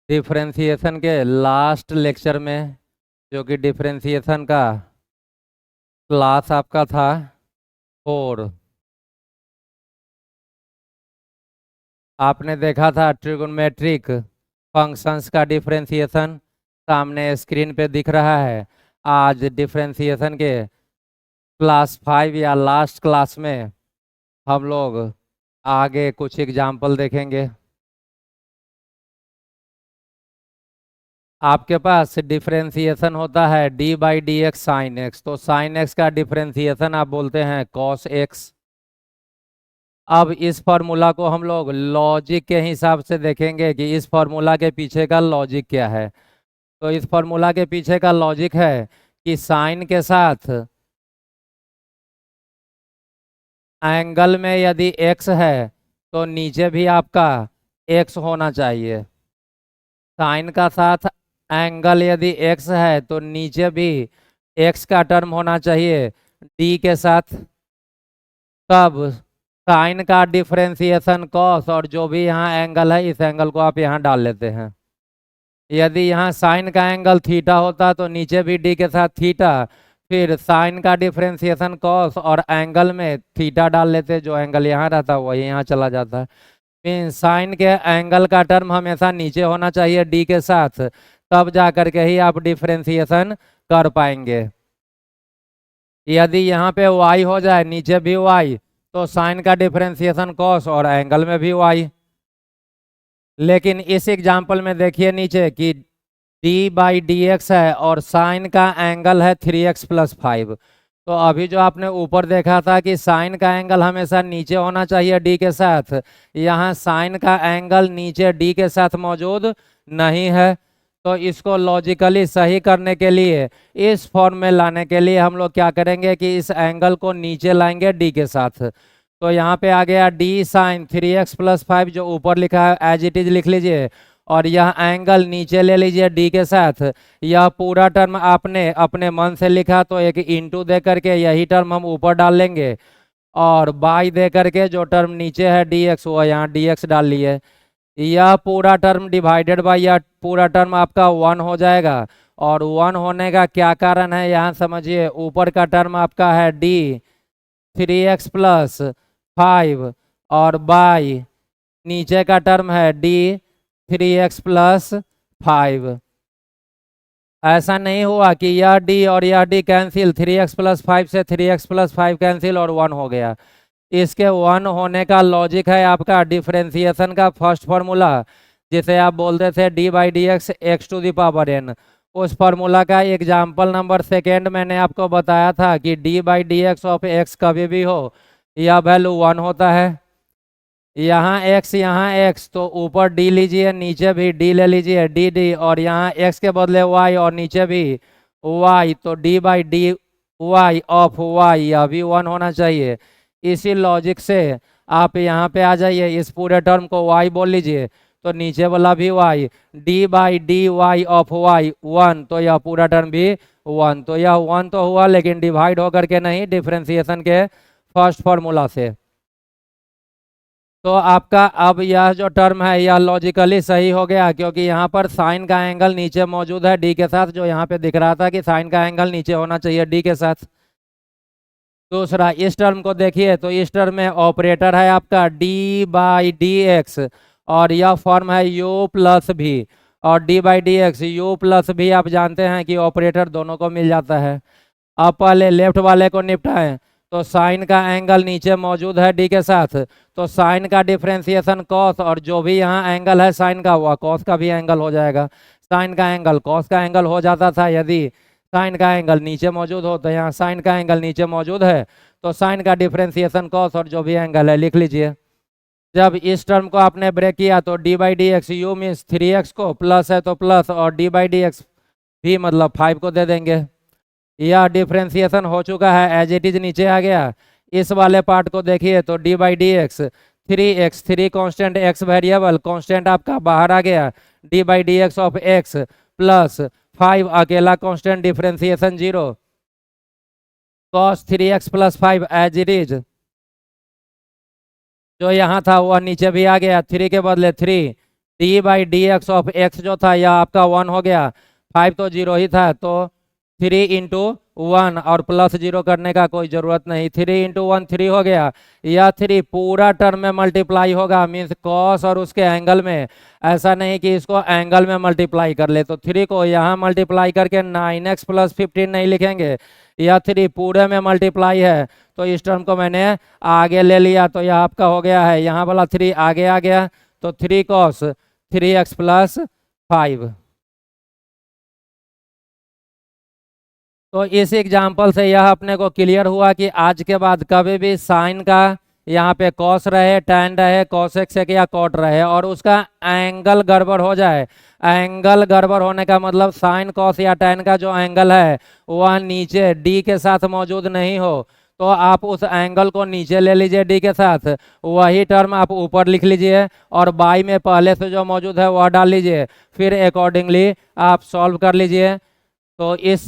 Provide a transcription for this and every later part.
Differentiation के last lecture में, जो कि डिफरेंशिएशन का क्लास आपका था 4, आपने देखा था ट्रिगोनोमेट्रिक फंक्शंस का डिफरेंशिएशन सामने स्क्रीन पे दिख रहा है। आज डिफरेंशिएशन के क्लास 5 या लास्ट क्लास में हम लोग आगे कुछ एग्जाम्पल देखेंगे। आपके पास डिफरेंशिएशन होता है D by D x sine x, तो साइन एक्स का डिफरेंशिएशन आप बोलते हैं कॉस एक्स। अब इस फॉर्मूला को हम लोग लॉजिक के हिसाब से देखेंगे कि इस फॉर्मूला के पीछे का लॉजिक क्या है। तो इस फॉर्मूला के पीछे का लॉजिक है कि साइन के साथ एंगल में यदि एक्स है तो नीचे भी आपका एक्स होना चाहिए। साइन का साथ एंगल यदि एक्स है तो नीचे भी एक्स का टर्म होना चाहिए डी के साथ। तब साइन का डिफरेंशिएशन कॉस और जो भी यहाँ एंगल है इस एंगल को आप यहाँ डाल लेते हैं। यदि यहाँ साइन का एंगल थीटा होता तो नीचे भी डी के साथ थीटा, फिर साइन का डिफरेंशिएशन कॉस और एंगल में थीटा डाल लेते, जो एंगल यहाँ रहता वही यहाँ चला जाता है। मीन साइन के एंगल का टर्म हमेशा नीचे होना चाहिए डी के साथ, तब जा करके ही आप डिफरेंशिएशन कर पाएंगे। यदि यहाँ पे y हो जाए नीचे भी y, तो साइन का डिफरेंशिएशन कॉस और एंगल में भी y। लेकिन इस एग्जाम्पल में देखिए नीचे कि d बाई डी एक्स है और साइन का एंगल है 3x प्लस 5। तो अभी जो आपने ऊपर देखा था कि साइन का एंगल हमेशा नीचे होना चाहिए d के साथ, यहाँ साइन का एंगल नीचे d के साथ मौजूद नहीं है। तो इसको लॉजिकली सही करने के लिए, इस फॉर्म में लाने के लिए हम लोग क्या करेंगे कि इस एंगल को नीचे लाएंगे d के साथ। तो यहाँ पे आ गया d साइन 3x प्लस 5, जो ऊपर लिखा है एज इट इज लिख लीजिए, और यह एंगल नीचे ले लीजिए डी के साथ। यह पूरा टर्म आपने अपने मन से लिखा तो एक इंटू दे करके यही टर्म हम ऊपर डाल लेंगे, और बाई दे करके जो टर्म नीचे है डी एक्स वो यहाँ डी एक्स डाल लिए। यह पूरा टर्म डिवाइडेड बाई यह पूरा टर्म आपका 1 हो जाएगा। और 1 होने का क्या कारण है यहाँ समझिए, ऊपर का टर्म आपका है डी 3x प्लस 5 और बाई नीचे का टर्म है डी 3x प्लस 5। ऐसा नहीं हुआ कि यह d और यह d कैंसिल, 3x प्लस 5 से 3x प्लस 5 कैंसिल और 1 हो गया। इसके 1 होने का लॉजिक है आपका डिफरेंशिएशन का फर्स्ट फार्मूला, जिसे आप बोलते थे d by D X X to the power n। उस फार्मूला का एग्जाम्पल नंबर सेकेंड मैंने आपको बताया था कि d by D X of X कभी भी हो यह वैल्यू 1 होता है। यहाँ x तो ऊपर d लीजिए, नीचे भी d ले लीजिए डी डी, और यहाँ x के बदले y और नीचे भी y, तो d by D Y of y यह भी 1 होना चाहिए। इसी लॉजिक से आप यहाँ पे आ जाइए, इस पूरे टर्म को y बोल लीजिए, तो नीचे वाला भी y, d by D Y of y 1, तो यह पूरा टर्म भी 1। तो यह 1 तो हुआ लेकिन डिवाइड होकर के नहीं, डिफरेंशिएशन के फर्स्ट फार्मूला से। तो आपका अब यह जो टर्म है यह लॉजिकली सही हो गया, क्योंकि यहाँ पर साइन का एंगल नीचे मौजूद है डी के साथ, जो यहाँ पे दिख रहा था कि साइन का एंगल नीचे होना चाहिए डी के साथ। दूसरा, इस टर्म को देखिए तो इस टर्म में ऑपरेटर है आपका डी बाई डी एक्स, और यह फॉर्म है यू प्लस भी, और D by D x you plus भी आप जानते हैं कि ऑपरेटर दोनों को मिल जाता है। अब पहले लेफ्ट वाले को निपटाएं, तो साइन का एंगल नीचे मौजूद है डी के साथ, तो साइन का डिफरेंशिएशन कॉस और जो भी यहाँ एंगल है साइन का वह कॉस का भी एंगल हो जाएगा। साइन का एंगल कॉस का एंगल हो जाता था यदि साइन का एंगल नीचे मौजूद हो, तो यहाँ साइन का एंगल नीचे मौजूद है तो साइन का डिफरेंशिएशन कॉस और जो भी एंगल है लिख लीजिए। जब इस टर्म को आपने ब्रेक किया तो D by D x you means 3x को प्लस है तो प्लस, और डी बाई डी एक्स भी मतलब 5 को दे देंगे। यह डिफरेंशिएशन हो चुका है, एज इट इज नीचे आ गया। इस वाले पार्ट को देखिए तो D by D X 3x 3 constant x variable constant आपका बाहर आ गया, D by D X of x plus 5 अकेला constant differentiation 0, cos 3x plus 5 as it is, जो यहाँ था वह नीचे भी आ गया, 3 के बदले 3 D by D X of x जो था यह आपका 1 हो गया, 5 तो 0 ही था, तो 3 इंटू 1 और प्लस 0 करने का कोई ज़रूरत नहीं, 3 इंटू 1 3 हो गया। यह 3 पूरा टर्म में मल्टीप्लाई होगा, मीन्स कॉस और उसके एंगल में। ऐसा नहीं कि इसको एंगल में मल्टीप्लाई कर ले, तो 3 को यहाँ मल्टीप्लाई करके 9x प्लस 15 नहीं लिखेंगे, यह 3 पूरे में मल्टीप्लाई है, तो इस टर्म को मैंने आगे ले लिया, तो यह आपका हो गया है, यहाँ वाला 3 आगे आ गया, तो 3 cos 3x प्लस 5। तो इस एग्जाम्पल से यह अपने को क्लियर हुआ कि आज के बाद कभी भी साइन का यहाँ पे कॉस रहे, टैन रहे, cosec या कॉट रहे और उसका एंगल गड़बड़ हो जाए, एंगल गड़बड़ होने का मतलब साइन कॉस या टैन का जो एंगल है वह नीचे डी के साथ मौजूद नहीं हो, तो आप उस एंगल को नीचे ले लीजिए डी के साथ, वही टर्म आप ऊपर लिख लीजिए और बाई में पहले से जो मौजूद है वह डाल लीजिए, फिर अकॉर्डिंगली आप सॉल्व कर लीजिए। तो इस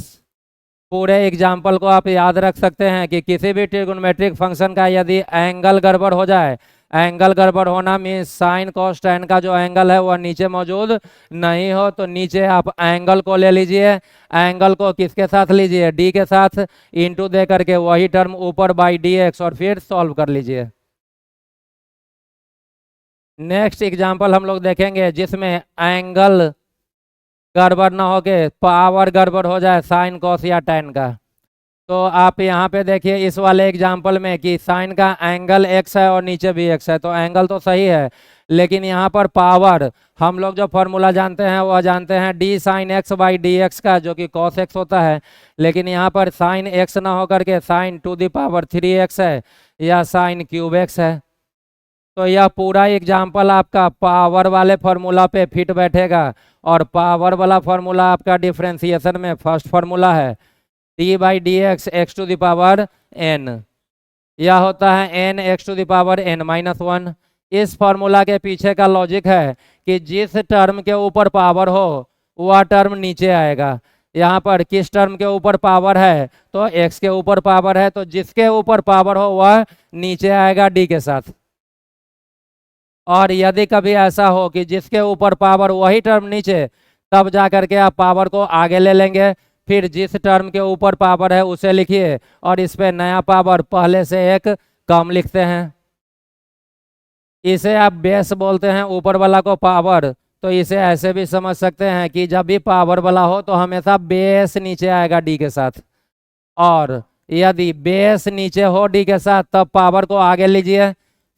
पूरे एग्जाम्पल को आप याद रख सकते हैं कि किसी भी ट्रिगोनोमेट्रिक फंक्शन का यदि एंगल गड़बड़ हो जाए, एंगल गड़बड़ होना मीन्स साइन कॉस टैन का जो एंगल है वह नीचे मौजूद नहीं हो, तो नीचे आप एंगल को ले लीजिए, एंगल को किसके साथ लीजिए, डी के साथ, इंटू दे करके वही टर्म ऊपर बाई डी एक्स और फिर सॉल्व कर लीजिए। नेक्स्ट एग्जाम्पल हम लोग देखेंगे जिसमें एंगल गड़बड़ ना हो के पावर गड़बड़ हो जाए साइन कॉस या टैन का। तो आप यहाँ पे देखिए इस वाले एग्जाम्पल में कि साइन का एंगल x है और नीचे भी x है, तो एंगल तो सही है, लेकिन यहाँ पर पावर हम लोग जो फॉर्मूला जानते हैं वह जानते हैं D sine x by D x का, जो कि कॉस एक्स होता है, लेकिन यहाँ पर साइन x ना होकर के sign to the power 3x है या साइन क्यूब x है। तो यह पूरा एग्जाम्पल आपका पावर वाले फॉर्मूला पे फिट बैठेगा, और पावर वाला फॉर्मूला आपका डिफ्रेंसिएशन में फर्स्ट फॉर्मूला है D by D X X to the power N, यह होता है N X to the power N minus 1। इस फॉर्मूला के पीछे का लॉजिक है कि जिस टर्म के ऊपर पावर हो वह टर्म नीचे आएगा। यहाँ पर किस टर्म के ऊपर पावर है, तो एक्स के ऊपर पावर है, तो जिसके ऊपर पावर हो वह नीचे आएगा डी के साथ। और यदि कभी ऐसा हो कि जिसके ऊपर पावर वही टर्म नीचे, तब जा करके आप पावर को आगे ले लेंगे, फिर जिस टर्म के ऊपर पावर है उसे लिखिए और इस पे नया पावर पहले से एक कम लिखते हैं। इसे आप बेस बोलते हैं ऊपर वाला को पावर, तो इसे ऐसे भी समझ सकते हैं कि जब भी पावर वाला हो तो हमेशा बेस नीचे आएगा डी के साथ, और यदि बेस नीचे हो डी के साथ तब पावर को आगे लीजिए,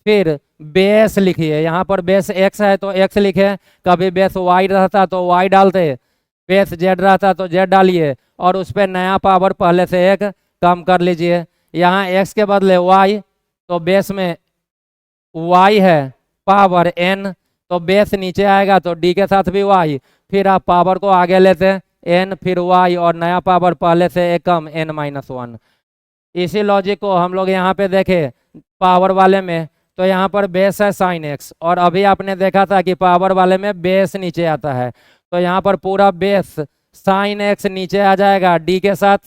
फिर बेस लिखिए, यहाँ पर बेस x है तो x लिखे, कभी बेस y रहता तो y डालते, बेस z रहता तो z डालिए और उस पर नया पावर पहले से एक कम कर लीजिए। यहाँ x के बदले y, तो बेस में y है पावर n, तो बेस नीचे आएगा तो d के साथ भी y, फिर आप पावर को आगे लेते n फिर y और नया पावर पहले से एक कम n माइनस 1। इसी लॉजिक को हम लोग यहाँ पे देखें पावर वाले में, तो यहाँ पर बेस है साइन एक्स और अभी आपने देखा था कि पावर वाले में बेस नीचे आता है, तो यहाँ पर पूरा बेस साइन एक्स नीचे आ जाएगा डी के साथ,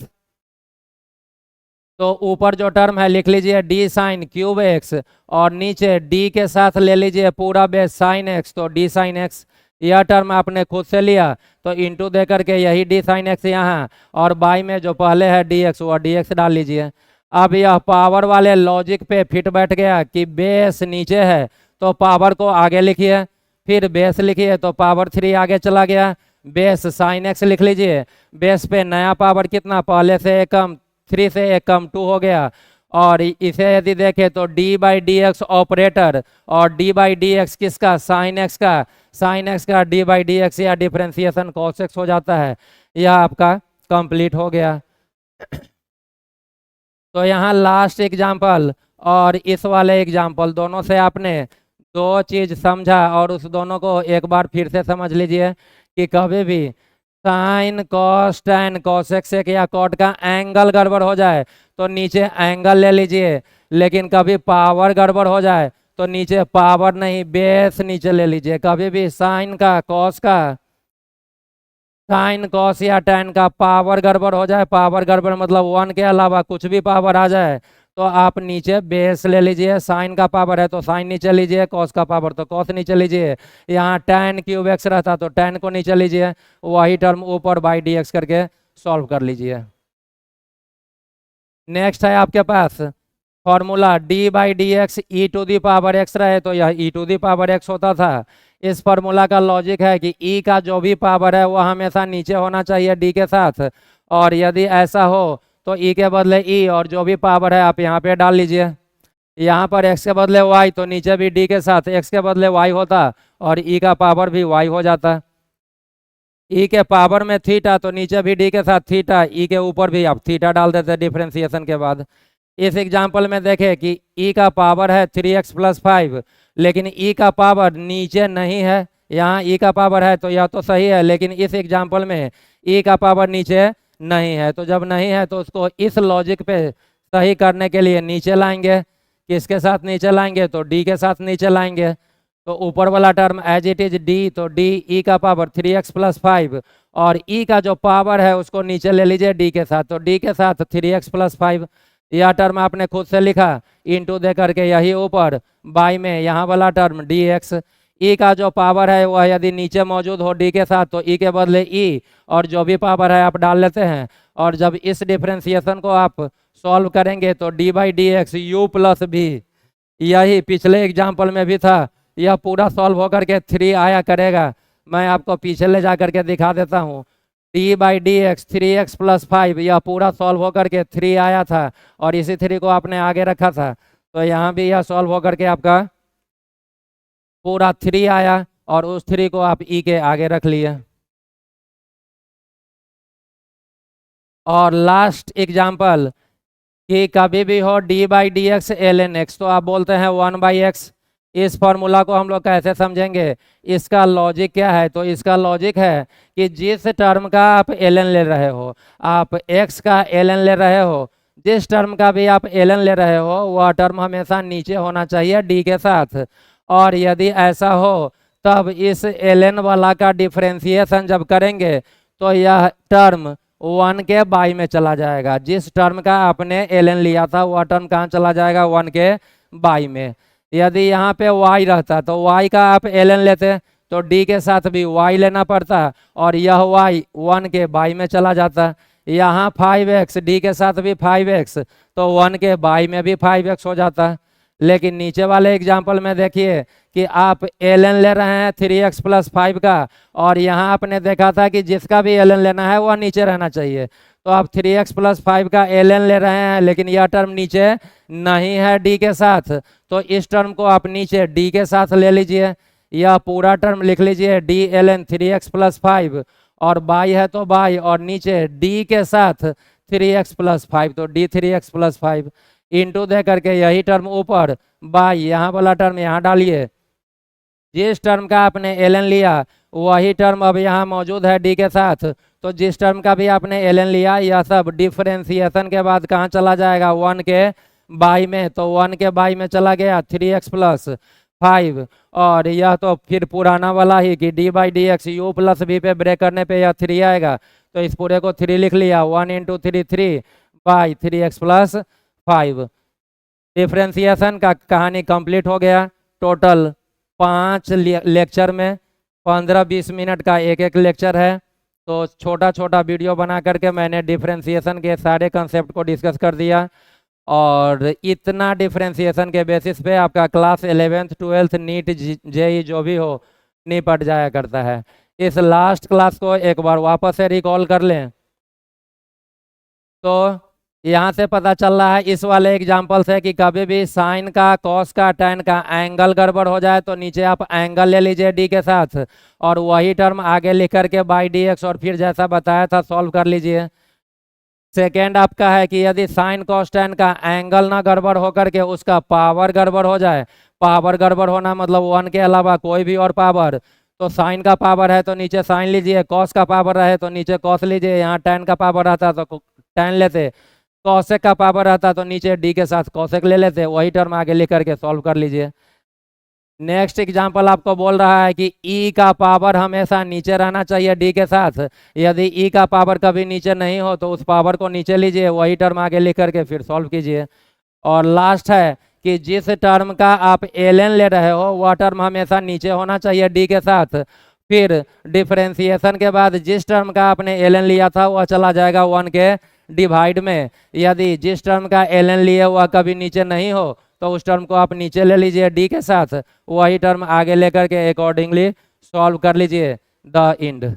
तो ऊपर जो टर्म है लिख लीजिए डी साइन क्यूब एक्स और नीचे डी के साथ ले लीजिए पूरा बेस साइन एक्स, तो डी साइन एक्स। यह टर्म आपने खुद से लिया तो इंटू दे करके यही डी साइन एक्स यहाँ, और बाई में जो पहले है डी एक्स वह डी एक्स डाल लीजिए। अब यह पावर वाले लॉजिक पे फिट बैठ गया कि बेस नीचे है तो पावर को आगे लिखिए, फिर बेस लिखिए तो पावर 3 आगे चला गया, बेस साइन एक्स लिख लीजिए, बेस पे नया पावर कितना पहले से एक कम 3 से एक कम 2 हो गया, और इसे यदि देखें तो d by D x operator और d बाई डी एक्स किसका, साइन एक्स का, साइन एक्स का d बाई डी एक्स या डिफ्रेंसिएशन कॉस एक्स हो जाता है। यह आपका कंप्लीट हो गया। तो यहाँ लास्ट एग्जाम्पल और इस वाले एग्जाम्पल दोनों से आपने दो चीज समझा, और उस दोनों को एक बार फिर से समझ लीजिए कि कभी भी साइन कॉस टैन कॉसेक या कॉट का एंगल गड़बड़ हो जाए तो नीचे एंगल ले लीजिए, लेकिन कभी पावर गड़बड़ हो जाए तो नीचे पावर नहीं बेस नीचे ले लीजिए। कभी भी साइन का कॉस का, साइन कॉस या टैन का पावर गड़बड़ हो जाए, पावर गड़बड़ मतलब 1 के अलावा कुछ भी पावर आ जाए, तो आप नीचे बेस ले लीजिए, साइन का पावर है तो साइन नीचे लीजिए, कॉस का पावर तो कॉस नीचे लीजिए, यहाँ tan क्यूब एक्स रहता तो tan को नीचे लीजिए, वही टर्म ऊपर बाई डी एक्स करके सॉल्व कर लीजिए। नेक्स्ट है आपके पास formula d by D x e to the power x रहे तो यह e to the power x होता था। इस फॉर्मूला का लॉजिक है कि ई का जो भी पावर है वह हमेशा नीचे होना चाहिए डी के साथ, और यदि ऐसा हो तो ई के बदले ई और जो भी पावर है आप यहाँ पे डाल लीजिए। यहाँ पर एक्स के बदले वाई तो नीचे भी डी के साथ एक्स के बदले वाई होता और ई का पावर भी वाई हो जाता। ई के पावर में थीटा तो नीचे भी डी के साथ थीटा, ई के ऊपर भी आप थीटा डाल देते डिफ्रेंसिएशन के बाद। इस एग्जाम्पल में देखें कि ई का पावर है 3x + 5, लेकिन ई का पावर नीचे नहीं है, यहाँ ई का पावर है तो यह तो सही है, लेकिन इस एग्जाम्पल में ई का पावर नीचे नहीं है। तो जब नहीं है तो उसको इस लॉजिक पे सही करने के लिए नीचे लाएंगे। किसके साथ नीचे लाएंगे? तो डी के साथ नीचे लाएंगे। तो ऊपर वाला term as it is D, तो डी ई का पावर 3x + 5 और ई का जो पावर है उसको नीचे ले लीजिए डी के साथ, तो डी के साथ 3x + 5। यह टर्म आपने खुद से लिखा इंटू दे करके यही ऊपर बाई में यहाँ वाला टर्म डी एक्स। ई का जो पावर है वह यदि नीचे मौजूद हो डी के साथ तो ई के बदले ई और जो भी पावर है आप डाल लेते हैं, और जब इस डिफ्रेंसिएशन को आप सॉल्व करेंगे तो D by D x you plus भी, यही पिछले एग्जाम्पल में भी था, यह पूरा सॉल्व होकर के 3 आया करेगा। मैं आपको पीछे ले जा करके दिखा देता हूँ। D by D X 3x + 5 यह पूरा सॉल्व होकर के 3 आया था और इसी 3 को आपने आगे रखा था, तो यहाँ भी यह सॉल्व होकर के आपका पूरा 3 आया और उस 3 को आप ई के आगे रख लिए। और लास्ट एग्जाम्पल कि कभी भी हो D by D x ln x तो आप बोलते हैं 1/x। इस फॉर्मूला को हम लोग कैसे समझेंगे? इसका लॉजिक क्या है? तो इसका लॉजिक है कि जिस टर्म का आप ln ले रहे हो, आप x का ln ले रहे हो, जिस टर्म का भी आप ln ले रहे हो वह टर्म हमेशा नीचे होना चाहिए d के साथ। और यदि ऐसा हो तब इस ln वाला का डिफ्रेंसिएशन जब करेंगे तो यह टर्म 1 के बाई में चला जाएगा। जिस टर्म का आपने ln लिया था वह टर्म कहाँ चला जाएगा? 1 के बाई में। यदि यहाँ पे y रहता तो y का आप ln लेते तो d के साथ भी y लेना पड़ता और यह y 1 के बाई में चला जाता। यहाँ 5x d के साथ भी 5x तो 1 के बाई में भी 5x हो जाता। लेकिन नीचे वाले एग्जाम्पल में देखिए कि आप ln ले रहे हैं 3x + 5 का, और यहाँ आपने देखा था कि जिसका भी ln लेना है वह नीचे रहना चाहिए, तो आप 3x + 5 का ln ले रहे हैं लेकिन यह टर्म नीचे नहीं है d के साथ, तो इस टर्म को आप नीचे d के साथ ले लीजिए। यह पूरा टर्म लिख लीजिए d ln 3x + 5 और बाई है तो बाई और नीचे d के साथ 3x + 5 तो d 3x + 5 इंटू दे करके यही टर्म ऊपर बाई यहाँ वाला टर्म यहाँ डालिए। जिस टर्म का आपने ln लिया वही टर्म अब यहाँ मौजूद है d के साथ, तो जिस टर्म का भी आपने ln लिया यह सब डिफरेंशिएशन के बाद कहाँ चला जाएगा? 1 के बाई में। तो 1 के बाई में चला गया 3x + 5 और यह तो फिर पुराना वाला ही कि D by D x you plus भी पे ब्रेक करने पे यह 3 आएगा, तो इस पूरे को 3 लिख लिया। 1 × 3 3 बाई 3x + 5। डिफ्रेंसिएशन का कहानी कंप्लीट हो गया। टोटल 5 लेक्चर में 15-20 मिनट का एक एक लेक्चर है, तो छोटा छोटा वीडियो बना करके मैंने डिफ्रेंसिएशन के सारे कंसेप्ट को डिस्कस कर दिया। और इतना डिफ्रेंसिएशन के बेसिस पे आपका class 11th 12th NEET JEE जो भी हो निपट जाया करता है। इस लास्ट क्लास को एक बार वापस से रिकॉल कर लें तो यहाँ से पता चल रहा है इस वाले एग्जाम्पल से कि कभी भी साइन का, कॉस का, टैन का एंगल गड़बड़ हो जाए तो नीचे आप एंगल ले लीजिए डी के साथ और वही टर्म आगे लिख करके बाई डी एक्स और फिर जैसा बताया था सॉल्व कर लीजिए। सेकेंड आपका है कि यदि साइन कॉस टैन का एंगल ना गड़बड़ होकर के उसका पावर गड़बड़ हो जाए, पावर गड़बड़ होना मतलब 1 के अलावा कोई भी और पावर, तो साइन का पावर है तो नीचे साइन लीजिए, कॉस का पावर रहे तो नीचे कॉस लीजिए, यहाँ टैन का पावर रहता तो टैन लेते, कॉसेक का पावर रहता तो नीचे डी के साथ कॉसेक ले लेते, वही टर्म आगे लिख करके सॉल्व कर लीजिए। नेक्स्ट एग्जाम्पल आपको बोल रहा है कि ई का पावर हमेशा नीचे रहना चाहिए डी के साथ। यदि ई का पावर कभी नीचे नहीं हो तो उस पावर को नीचे लीजिए, वही टर्म आगे लिख करके फिर सॉल्व कीजिए। और लास्ट है कि जिस टर्म का आप ln ले रहे हो वह टर्म हमेशा नीचे होना चाहिए d के साथ। फिर डिफरेंशिएशन के बाद जिस टर्म का आपने ln लिया था वह चला जाएगा 1 के डिवाइड में। यदि जिस टर्म का ln लिए वह कभी नीचे नहीं हो तो उस टर्म को आप नीचे ले लीजिए d के साथ, वही टर्म आगे लेकर के अकॉर्डिंगली सॉल्व कर लीजिए। The end.